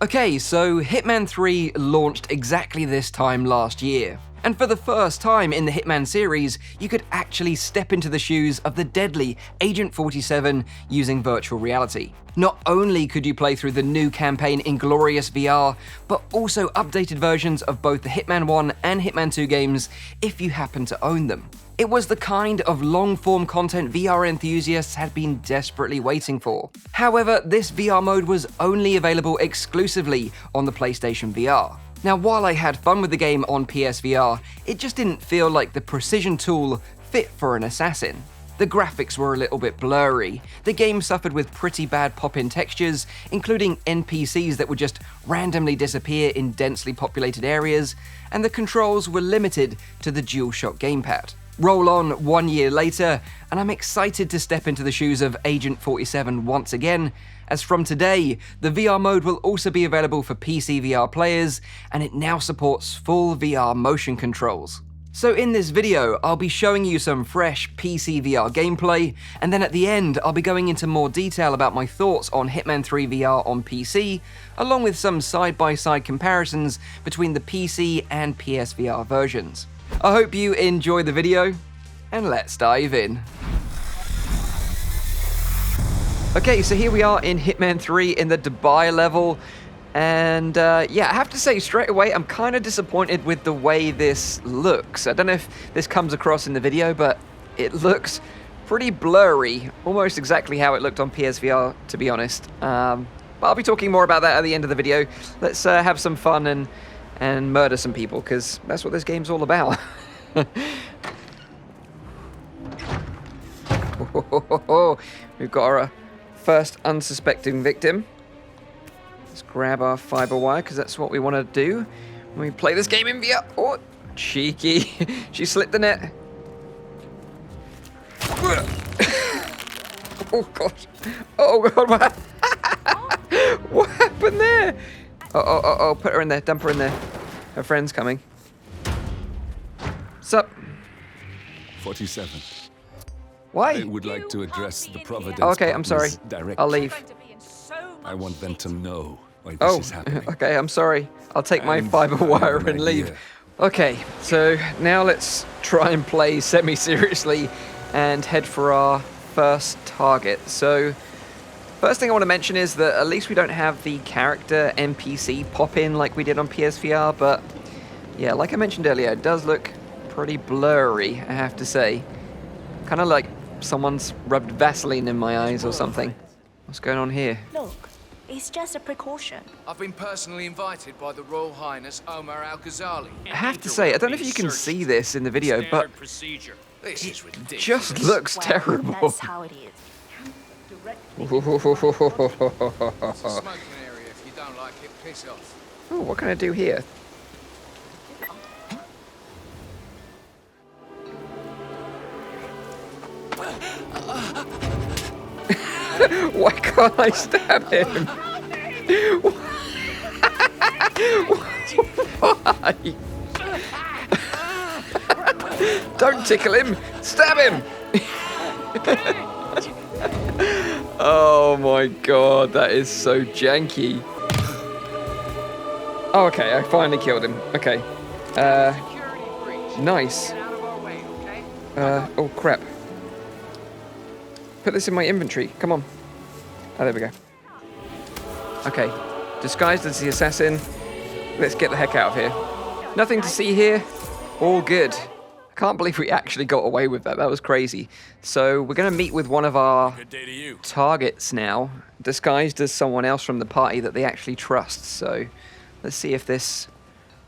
Okay, so Hitman 3 launched exactly this time last year. And for the first time in the Hitman series, you could actually step into the shoes of the deadly Agent 47 using virtual reality. Not only could you play through the new campaign in glorious VR, but also updated versions of both the Hitman 1 and Hitman 2 games if you happen to own them. It was the kind of long-form content VR enthusiasts had been desperately waiting for. However, this VR mode was only available exclusively on the PlayStation VR. Now, while I had fun with the game on PSVR, it just didn't feel like the precision tool fit for an assassin. The graphics were a little bit blurry, the game suffered with pretty bad pop-in textures, including NPCs that would just randomly disappear in densely populated areas, and the controls were limited to the DualShock gamepad. Roll on 1 year later, and I'm excited to step into the shoes of Agent 47 once again, as from today, the VR mode will also be available for PCVR players, and it now supports full VR motion controls. So in this video, I'll be showing you some fresh PCVR gameplay, and then at the end, I'll be going into more detail about my thoughts on Hitman 3 VR on PC, along with some side-by-side comparisons between the PC and PSVR versions. I hope you enjoy the video, and let's dive in. Okay, so here we are in Hitman 3 in the Dubai level, and yeah, I have to say straight away, I'm kind of disappointed with the way this looks. I don't know if this comes across in the video, but it looks pretty blurry, almost exactly how it looked on PSVR, to be honest. But I'll be talking more about that at the end of the video. Let's have some fun and murder some people, because that's what this game's all about. We've got our first unsuspecting victim. Let's grab our fiber wire, because that's what we want to do when we play this game in VR. Oh, cheeky. She slipped the net. Oh, gosh. Oh, God. What happened there? Oh, put her in there. Dump her in there. Her friend's coming. Sup? 47. Why? I would like to address the Providence. Oh, okay, I'm sorry. Directly. I'll leave. I want them to know why this is happening. Okay, I'm sorry. I'll take my fiber wire and leave. Okay, so now let's try and play semi-seriously and head for our first target. So, first thing I want to mention is that at least we don't have the character NPC pop-in like we did on PSVR, but yeah, like I mentioned earlier, it does look pretty blurry, I have to say. Kind of like someone's rubbed Vaseline in my eyes or something. What's going on here? Look, it's just a precaution. I've been personally invited by the Royal Highness Omar Al-Ghazali. I have to say, I don't know if you can see this in the video, but This is ridiculous. it just looks terrible. That's how it is. It's a smoking area. If you don't like it, piss off. Oh, what can I do here? Why can't I stab him? Why? Don't tickle him! Stab him! Oh my god, that is so janky. Oh, okay, I finally killed him. Okay. Nice. Oh crap. Put this in my inventory. Come on. Oh, there we go. Okay. Disguised as the assassin. Let's get the heck out of here. Nothing to see here. All good. I can't believe we actually got away with that. That was crazy. So we're going to meet with one of our targets now, disguised as someone else from the party that they actually trust. So let's see if this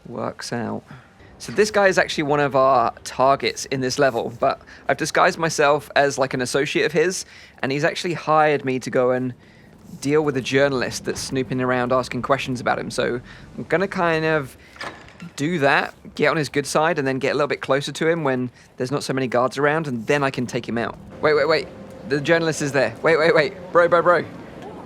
works out. So this guy is actually one of our targets in this level, but I've disguised myself as like an associate of his, and he's actually hired me to go and deal with a journalist that's snooping around asking questions about him. So I'm gonna kind of do that, get on his good side, and then get a little bit closer to him when there's not so many guards around, and then I can take him out. Wait. The journalist is there. Wait. Bro.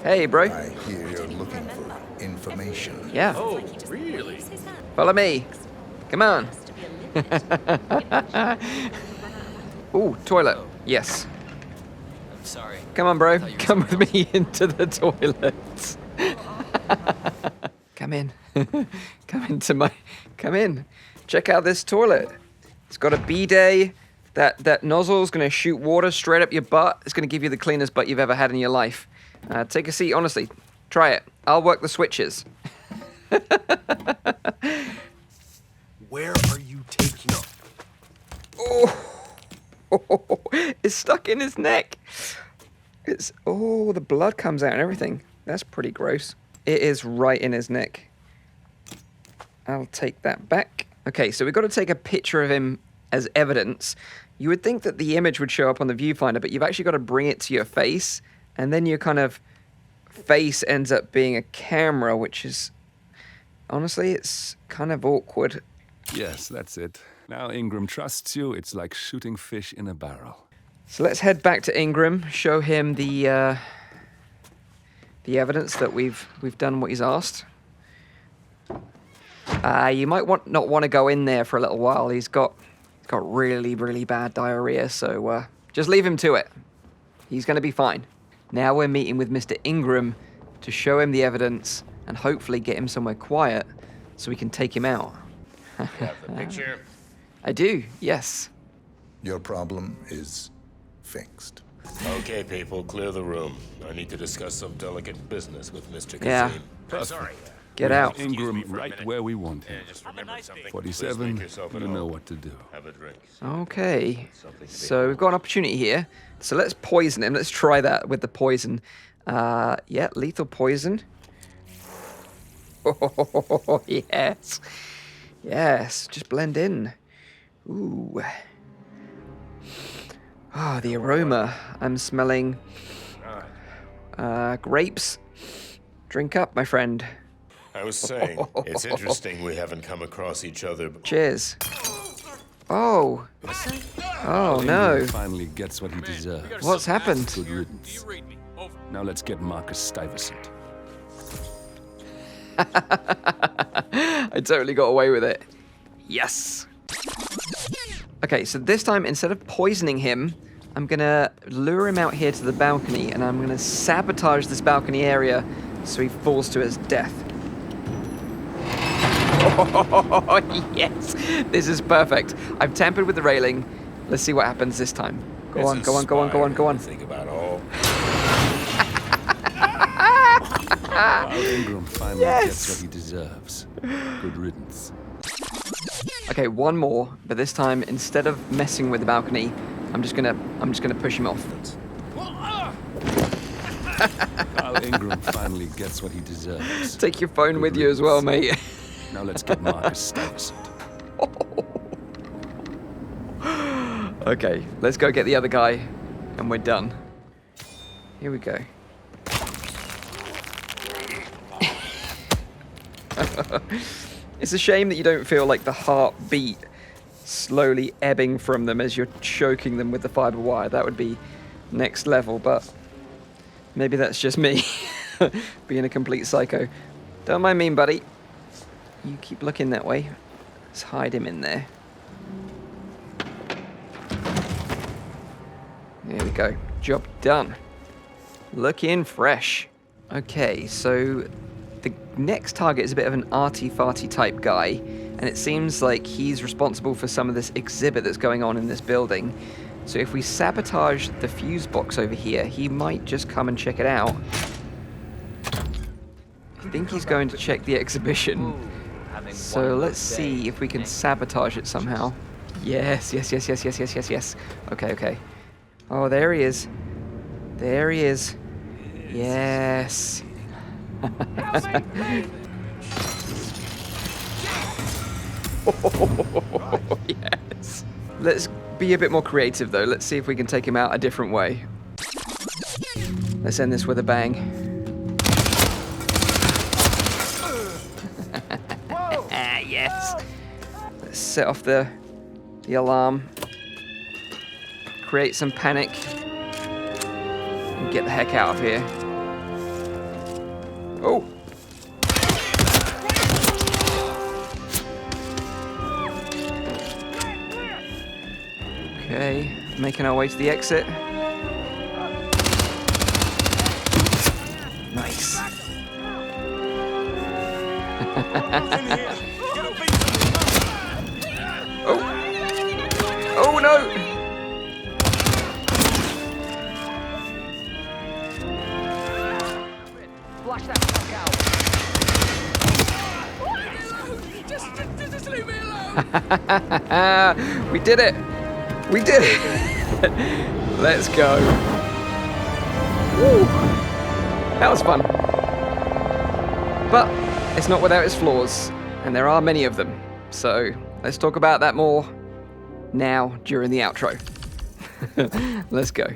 Hey, bro. I hear you're looking for information. Yeah. Oh, really? Follow me. Come on. Ooh, toilet. Yes. I'm sorry. Come on, bro. Come with me into the toilet. Come in. Come in. Check out this toilet. It's got a bidet. That nozzle's gonna shoot water straight up your butt. It's gonna give you the cleanest butt you've ever had in your life. Take a seat, honestly. Try it. I'll work the switches. Where are you taking them? Oh, it's stuck in his neck. The blood comes out and everything. That's pretty gross. It is right in his neck. I'll take that back. Okay, so we've got to take a picture of him as evidence. You would think that the image would show up on the viewfinder, but you've actually got to bring it to your face, and then your kind of face ends up being a camera, which is, honestly, it's kind of awkward. Yes, that's it. Now Ingram trusts you. It's like shooting fish in a barrel. So let's head back to Ingram, show him the evidence that we've done what he's asked. You might not want to go in there for a little while. He's got really, really bad diarrhea, so just leave him to it. He's going to be fine. Now we're meeting with Mr. Ingram to show him the evidence and hopefully get him somewhere quiet so we can take him out. You have the picture? I do, yes. Your problem is fixed. Okay, people, clear the room. I need to discuss some delicate business with Mr. Yeah. Kazim. Sorry. Get out. Ingram right where we want him. Just remember something. Please 47, make yourself at you know home. what to do. Have a drink. Okay, so we've got an opportunity here. So let's poison him. Let's try that with the poison. Yeah, lethal poison. Oh, yes. Yes, just blend in. Ooh. Oh, the aroma. I'm smelling grapes. Drink up, my friend. I was saying, it's interesting we haven't come across each other. Cheers. Oh. Oh, no. Ingram finally gets what he deserves. What's happened? Good riddance. Now let's get Marcus Stuyvesant. I totally got away with it. Yes. Okay, so this time, instead of poisoning him, I'm gonna lure him out here to the balcony, and I'm gonna sabotage this balcony area so he falls to his death. Oh, yes. This is perfect. I've tampered with the railing. Let's see what happens this time. Go on, go on, go on, go on, go on. Think about all. Ingram finally gets what he deserves. Good riddance. Okay, one more, but this time, instead of messing with the balcony, I'm just gonna push him off. Carl Ingram finally gets what he deserves. Take your phone with you as well, mate. Now let's get Marcus Stuyvesant. Okay, let's go get the other guy, and we're done. Here we go. It's a shame that you don't feel like the heartbeat slowly ebbing from them as you're choking them with the fiber wire. That would be next level, but maybe that's just me being a complete psycho. Don't mind me, buddy. You keep looking that way. Let's hide him in there. There we go. Job done. Looking fresh. Okay, so the next target is a bit of an arty-farty type guy, and it seems like he's responsible for some of this exhibit that's going on in this building. So if we sabotage the fuse box over here, he might just come and check it out. I think he's going to check the exhibition. So let's see if we can sabotage it somehow. Yes, yes, yes, yes, yes, yes, yes, yes. Okay, okay. Oh, there he is. There he is. Yes. Oh, yes. Let's be a bit more creative, though. Let's see if we can take him out a different way. Let's end this with a bang. Yes. Let's set off the alarm. Create some panic. And get the heck out of here. Oh. Okay, making our way to the exit. Nice. Oh no! Flush that fuck out. Just leave me alone. We did it! We did it! Let's go. Woo. That was fun. But it's not without its flaws, and there are many of them. So let's talk about that more now during the outro. Let's go.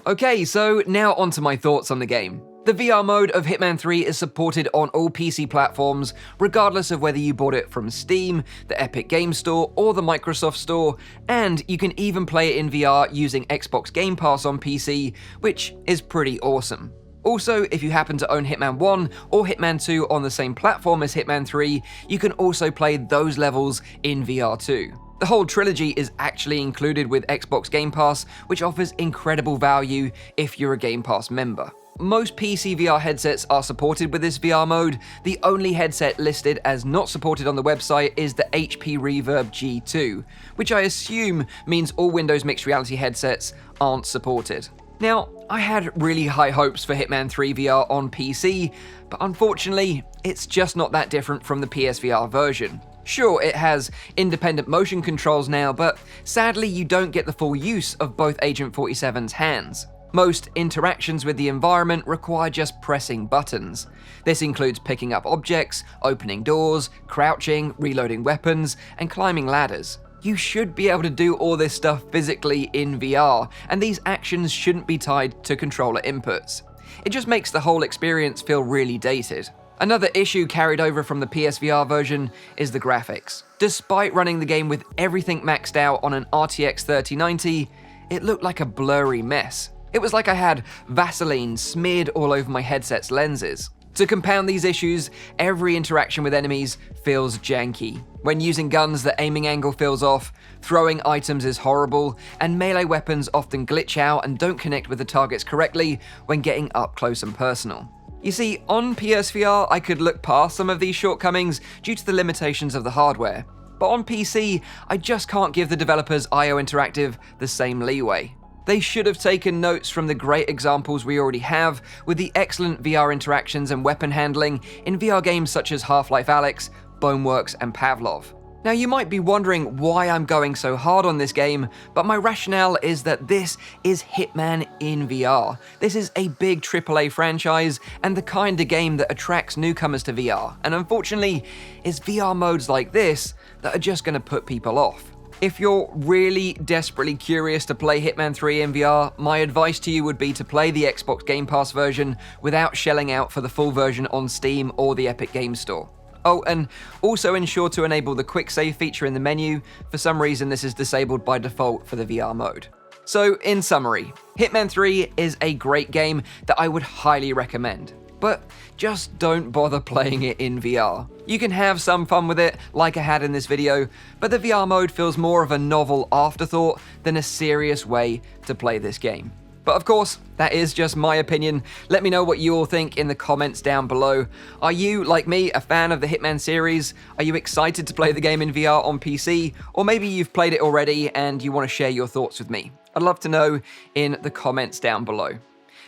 Okay, so now onto my thoughts on the game. The VR mode of Hitman 3 is supported on all PC platforms, regardless of whether you bought it from Steam, the Epic Games Store, or the Microsoft Store, and you can even play it in VR using Xbox Game Pass on PC, which is pretty awesome. Also, if you happen to own Hitman 1 or Hitman 2 on the same platform as Hitman 3, you can also play those levels in VR too. The whole trilogy is actually included with Xbox Game Pass, which offers incredible value if you're a Game Pass member. Most PCVR headsets are supported with this VR mode. The only headset listed as not supported on the website is the HP Reverb G2, which I assume means all Windows mixed reality headsets aren't supported. Now, I had really high hopes for Hitman 3 VR on PC, but unfortunately, it's just not that different from the PSVR version. Sure, it has independent motion controls now, but sadly you don't get the full use of both Agent 47's hands. Most interactions with the environment require just pressing buttons. This includes picking up objects, opening doors, crouching, reloading weapons, and climbing ladders. You should be able to do all this stuff physically in VR, and these actions shouldn't be tied to controller inputs. It just makes the whole experience feel really dated. Another issue carried over from the PSVR version is the graphics. Despite running the game with everything maxed out on an RTX 3090, it looked like a blurry mess. It was like I had Vaseline smeared all over my headset's lenses. To compound these issues, every interaction with enemies feels janky. When using guns, the aiming angle feels off, throwing items is horrible, and melee weapons often glitch out and don't connect with the targets correctly when getting up close and personal. You see, on PSVR, I could look past some of these shortcomings due to the limitations of the hardware. But on PC, I just can't give the developers IO Interactive the same leeway. They should have taken notes from the great examples we already have with the excellent VR interactions and weapon handling in VR games such as Half-Life Alyx, Boneworks, and Pavlov. Now you might be wondering why I'm going so hard on this game, but my rationale is that this is Hitman in VR. This is a big AAA franchise and the kind of game that attracts newcomers to VR, and unfortunately, it's VR modes like this that are just going to put people off. If you're really desperately curious to play Hitman 3 in VR, my advice to you would be to play the Xbox Game Pass version without shelling out for the full version on Steam or the Epic Games Store. Oh, and also ensure to enable the quick save feature in the menu. For some reason, this is disabled by default for the VR mode. So, in summary, Hitman 3 is a great game that I would highly recommend. But just don't bother playing it in VR. You can have some fun with it, like I had in this video, but the VR mode feels more of a novel afterthought than a serious way to play this game. But of course, that is just my opinion. Let me know what you all think in the comments down below. Are you, like me, a fan of the Hitman series? Are you excited to play the game in VR on PC? Or maybe you've played it already and you want to share your thoughts with me? I'd love to know in the comments down below.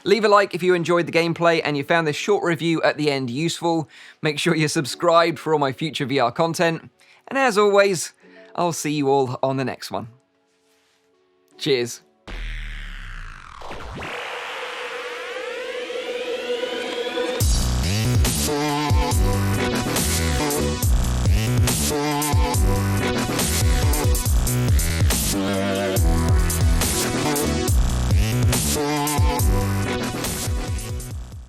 Leave a like if you enjoyed the gameplay and you found this short review at the end useful. Make sure you're subscribed for all my future VR content. And as always, I'll see you all on the next one. Cheers.